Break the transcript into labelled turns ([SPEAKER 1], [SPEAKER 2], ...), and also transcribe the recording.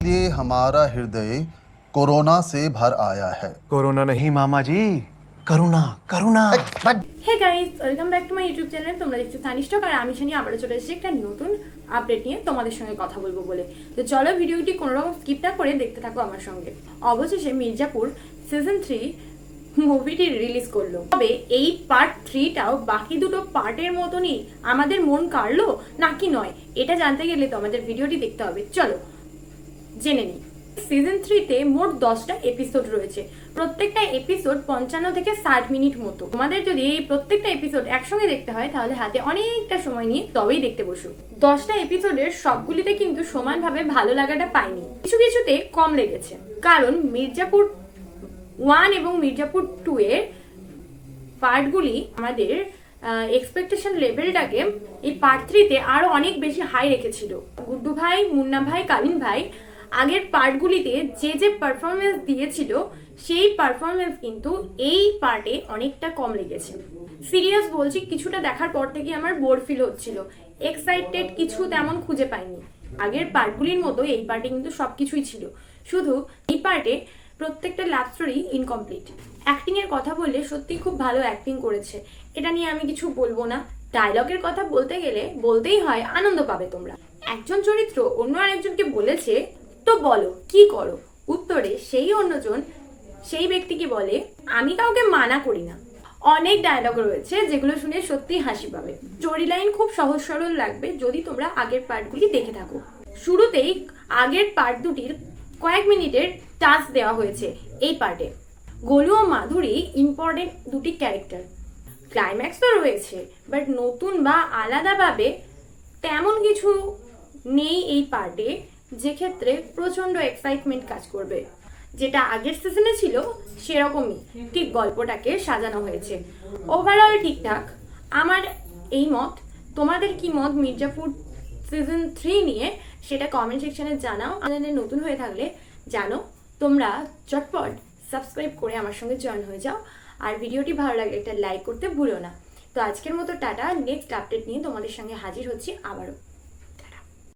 [SPEAKER 1] लिए हमारा हृदय कोरोना से भर आया है।
[SPEAKER 2] कोरोना नहीं मामा जी, करुणा करुणा।
[SPEAKER 3] Hey guys, welcome back to my YouTube channel. তোমরা দেখছো তানিষ্ঠক আর আমি শানি আবারও চলে এসেছি একটা নতুন আপডেট নিয়ে তোমাদের সঙ্গে কথা বলবো বলে। তো চলো ভিডিওটি কোনো রকম স্কিপ না করে দেখতে থাকো আমার সঙ্গে। অবশেষে মির্জাপুর সিজন 3 মুভিটি রিলিজ করলো। তবে এই পার্ট 3টাও বাকি দুটো পার্টের মতনই আমাদের মন কাড়লো নাকি নয়, এটা জানতে গেলে তো আমাদের ভিডিওটি দেখতে হবে। চলো জেনে নিই। সিজন 3তে মোট 10টা এপিসোড রয়েছে। প্রত্যেকটা এপিসোড 55 থেকে 60 মিনিট মতো। তোমাদের যদি এই প্রত্যেকটা এপিসোড একসঙ্গে দেখতে হয় তাহলে হাতে অনেকটা সময় নিয়ে তবেই দেখতে বসো। 10টা এপিসোডের সবগুলিতে কিন্তু সমানভাবে ভালো লাগাটা পাইনি, কিছু কিছুতে কম লেগেছে। কারণ মির্জাপুর 1 এবং মির্জাপুর 2 এর পার্টগুলি আমাদের এক্সপেকটেশন লেভেলটাকে এই পার্ট 3তে আরো অনেক বেশি হাই রেখেছিল। গুড্ডু ভাই, মুন্না ভাই, কালিন ভাই আগের পার্টগুলিতে যে যে পারফরমেন্স দিয়েছিল সেই পারফরমেন্স কিন্তু এই পার্টে অনেকটা কম লেগেছে। সিরিয়াস বলছি, কিছুটা দেখার পর থেকে আমার বোর ফিল হচ্ছিল, এক্সাইটেড কিছু তেমন খুঁজে পাইনি। আগের পার্টগুলির মতো এই পার্টে কিন্তু সবকিছুই ছিল, শুধু এই পার্টে প্রত্যেকটা লাভ স্টোরি ইনকমপ্লিট। অ্যাক্টিং এর কথা বললে সত্যি খুব ভালো অ্যাক্টিং করেছে, এটা নিয়ে আমি কিছু বলবো না। ডায়লগের কথা বলতে গেলে বলতেই হয়, আনন্দ পাবে তোমরা। একজন চরিত্র অন্য আরেকজনকে বলেছে, তো বলো কি করো, উত্তরে সেই অন্যজন সেই ব্যক্তিকে বলে, আমি কাউকে মানা করি না। অনেক ডায়লগ রয়েছে যেগুলো শুনে সত্যি হাসি পাবে। স্টোরি লাইন খুব সহজ সরল লাগবে যদি তোমরা আগের পার্টগুলি দেখে থাকো। শুরুতেই আগের পার্ট দুটির কয়েক মিনিটের টাচ দেওয়া হয়েছে এই পার্টে। গোলু ও মাধুরী ইম্পর্টেন্ট দুটি ক্যারেক্টার। ক্লাইম্যাক্স তো রয়েছে, বাট নতুন বা আলাদাভাবে তেমন কিছু নেই এই পার্টে, যে ক্ষেত্রে প্রচন্ড এক্সাইটমেন্ট কাজ করবে। যেটা আগের সিজনে ছিল সেরকমই ঠিক গল্পটাকে সাজানো হয়েছে। ওভারঅল ঠিকঠাক, আমার এই মত। তোমাদের কি মত মির্জাপুর সিজন 3 নিয়ে সেটা কমেন্ট সেকশনে জানাও। চ্যানেলে নতুন হয়ে থাকলে জানো, তোমরা চটপট সাবস্ক্রাইব করে আমার সঙ্গে জয়েন হয়ে যাও। আর ভিডিওটি ভালো লাগলে একটা লাইক করতে ভুলো না। তো আজকের মতো টাটা, নেক্সট আপডেট নিয়ে তোমাদের সঙ্গে হাজির হচ্ছি আবারও।